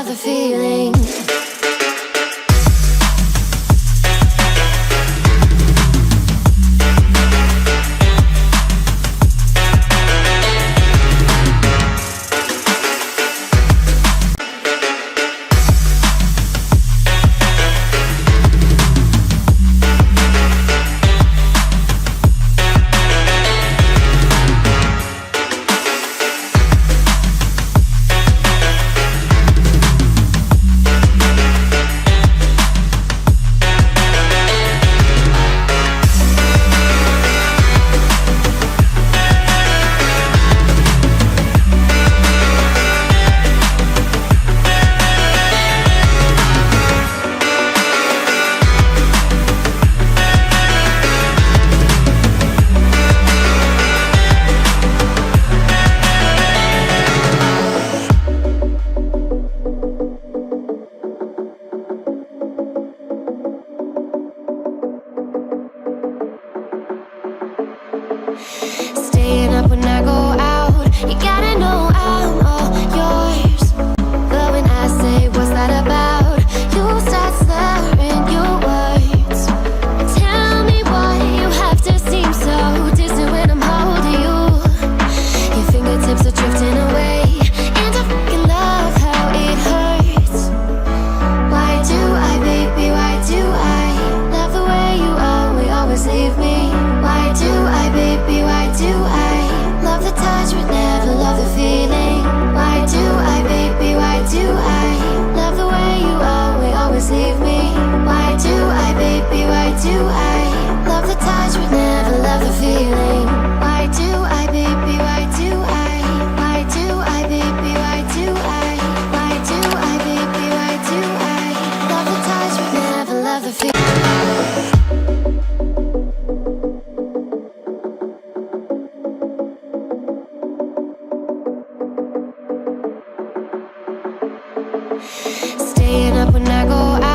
love the feeling. Staying up when I go out, you gotta know I'm all yours. But when I say what's that about, you start slurring your words. Tell me why you have to seem so distant when I'm holding you. Your fingertips are drifting away, and I fucking love how it hurts. Why do I, baby, why do I love the way you always leave me? Why do I, baby, why do I love the touch but never love the feeling? Why do I, baby, why do I love the way you always leave me? Why do I, baby, why do I love the touch but never love the feeling? Why do I, baby, why do I? Why do I, baby, why do I? Why do I, baby, why do I love the touch but never love the feeling? Staying up when I go